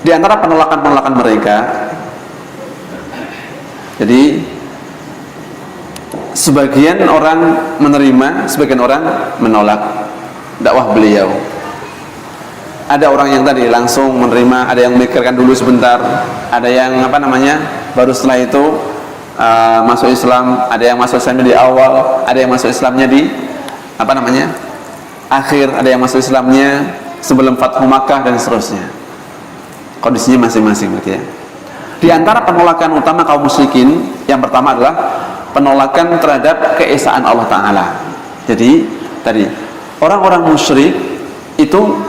Di antara penolakan-penolakan mereka, jadi sebagian orang menerima, sebagian orang menolak dakwah beliau. Ada orang yang tadi langsung menerima, ada yang memikirkan dulu sebentar, ada yang baru setelah itu masuk Islam, ada yang masuk Islamnya di awal, ada yang masuk Islamnya di akhir, ada yang masuk Islamnya sebelum Fathu Makkah dan seterusnya. Kondisinya masing-masing gitu ya. Di antara penolakan utama kaum musyrikin, yang pertama adalah penolakan terhadap keesaan Allah Ta'ala. Jadi tadi orang-orang musyrik itu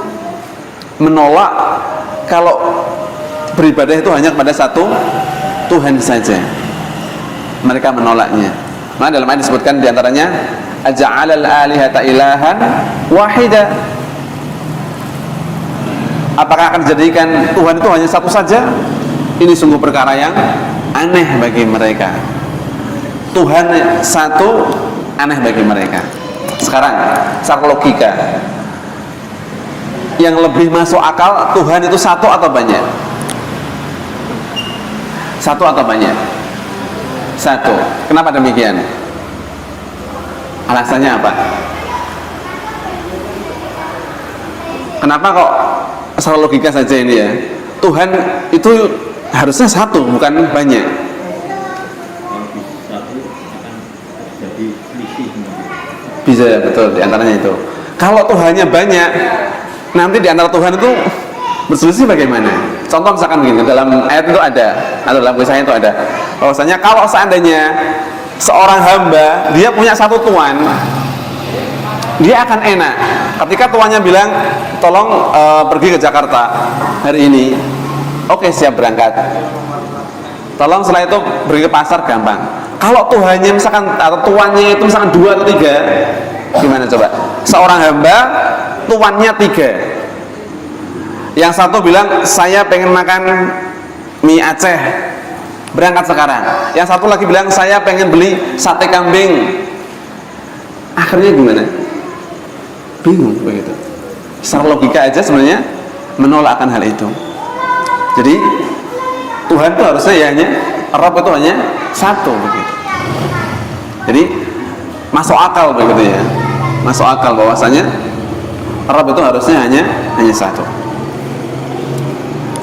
menolak kalau beribadah itu hanya kepada satu Tuhan saja. Mereka menolaknya. Maka dalam ayat disebutkan diantaranya aja'alal alihata ilahan wahida. Apakah akan dijadikan Tuhan itu hanya satu saja? Ini sungguh perkara yang aneh bagi mereka. Tuhan satu aneh bagi mereka. Sekarang secara logika, yang lebih masuk akal, Tuhan itu satu atau banyak? Satu atau banyak? Satu. Kenapa demikian? Alasannya apa? Kenapa kok secara logika saja ini ya, Tuhan itu harusnya satu, bukan banyak? Bisa, betul, diantaranya itu. Kalau Tuhannya banyak, nanti diantara Tuhan itu berselisih bagaimana? Contoh misalkan begini, dalam ayat itu ada, atau dalam kisah itu ada, bahwasanya kalau seandainya seorang hamba dia punya satu tuan, dia akan enak ketika tuannya bilang tolong pergi ke Jakarta hari ini, oke, siap berangkat. Tolong setelah itu pergi ke pasar, gampang. Kalau Tuhannya misalkan, atau tuannya itu misalkan 2 atau 3, gimana coba? Seorang hamba tuannya 3, yang satu bilang saya pengen makan mie Aceh, berangkat sekarang. Yang satu lagi bilang saya pengen beli sate kambing. Akhirnya gimana? Bingung begitu. Secara logika aja sebenarnya menolak akan hal itu. Jadi Tuhan itu harusnya ya hanya, Rabb itu hanya satu begitu. Jadi masuk akal begitu ya. Masuk akal bahwasanya Rabb itu harusnya hanya satu.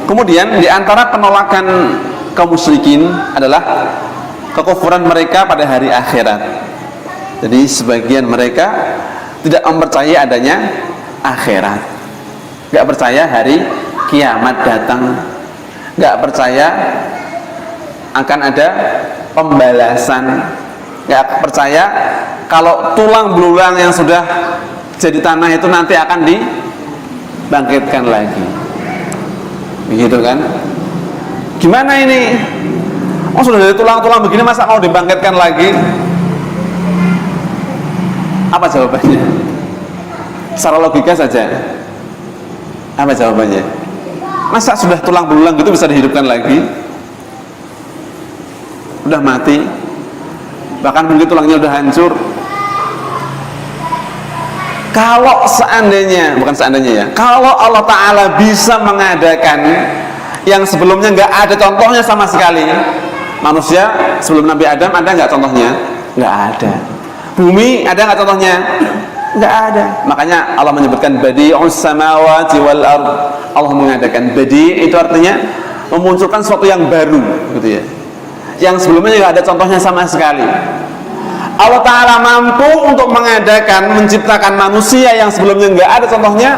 Kemudian di antara penolakan kaum musyrikin adalah kekufuran mereka pada hari akhirat. Jadi sebagian mereka tidak mempercayai adanya akhirat, nggak percaya hari kiamat datang, nggak percaya akan ada pembalasan, nggak percaya kalau tulang belulang yang sudah jadi tanah itu nanti akan dibangkitkan lagi, begitu kan? Gimana ini? Oh, sudah dari tulang-tulang begini masa mau dibangkitkan lagi? Apa jawabannya? Secara logika saja, apa jawabannya? Masa sudah tulang belulang gitu bisa dihidupkan lagi? Udah mati, bahkan mungkin tulangnya udah hancur. Kalau seandainya, bukan seandainya ya, kalau Allah Ta'ala bisa mengadakan yang sebelumnya nggak ada contohnya sama sekali. Manusia sebelum Nabi Adam ada nggak contohnya? Nggak ada. Bumi ada nggak contohnya? Nggak ada. Makanya Allah menyebutkan badi'us samawati wal ard. Allah mengadakan. Badi' itu artinya memunculkan sesuatu yang baru, gitu ya, yang sebelumnya nggak ada contohnya sama sekali. Allah Ta'ala mampu untuk mengadakan, menciptakan manusia yang sebelumnya nggak ada contohnya,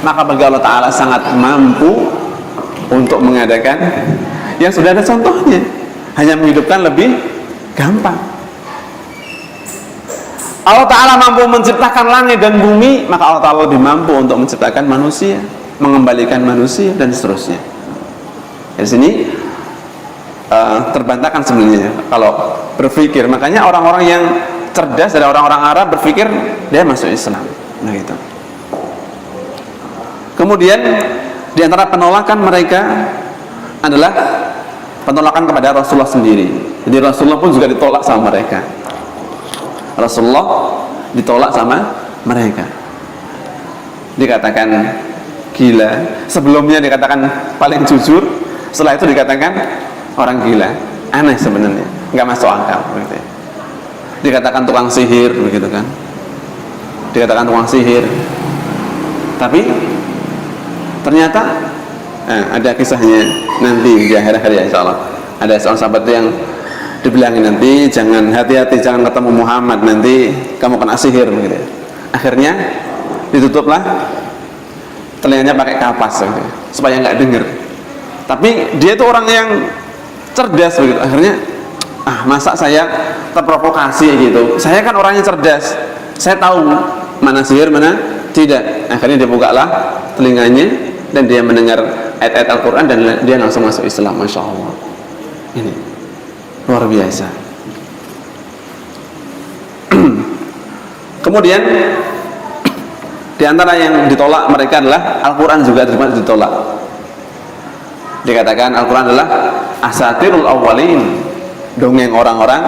maka bagi Allah Ta'ala sangat mampu untuk mengadakan yang sudah ada contohnya, hanya menghidupkan lebih gampang. Allah Ta'ala mampu menciptakan langit dan bumi, maka Allah Ta'ala lebih mampu untuk menciptakan manusia, mengembalikan manusia, dan seterusnya. Di sini terbantahkan sebenarnya kalau berpikir. Makanya orang-orang yang cerdas dari orang-orang Arab berpikir dia masuk Islam, nah gitu. Kemudian di antara penolakan mereka adalah penolakan kepada Rasulullah sendiri. Jadi Rasulullah pun juga ditolak sama mereka. Rasulullah ditolak sama mereka. Dikatakan gila. Sebelumnya dikatakan paling jujur, setelah itu dikatakan orang gila. Aneh sebenarnya, nggak masuk akal begitu ya. Dikatakan tukang sihir begitu kan, dikatakan tukang sihir, tapi ternyata ada kisahnya nanti di akhir-akhir ya insya Allah. Ada seorang sahabat yang dibilangin nanti jangan, hati-hati jangan ketemu Muhammad, nanti kamu kena sihir begitu. Akhirnya ditutuplah telinganya pakai kapas begitu, supaya nggak dengar. Tapi dia itu orang yang cerdas begitu. Akhirnya masa saya terprovokasi gitu. Saya kan orangnya cerdas, saya tahu mana sihir mana tidak. Akhirnya dia bukalah telinganya dan dia mendengar ayat-ayat Al-Quran dan dia langsung masuk Islam. Masya Allah, ini luar biasa. Kemudian di antara yang ditolak mereka adalah Al-Quran juga ditolak. Dikatakan Al-Quran adalah asatirul awwalin, dongeng orang-orang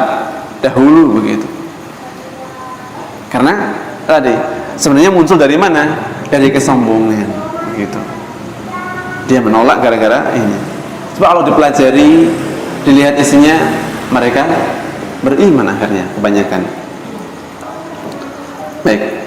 dahulu begitu. Karena tadi sebenarnya muncul dari mana? Dari kesombongan begitu. Dia menolak gara-gara ini. Coba kalau dipelajari, dilihat isinya, mereka beriman akhirnya kebanyakan. Baik.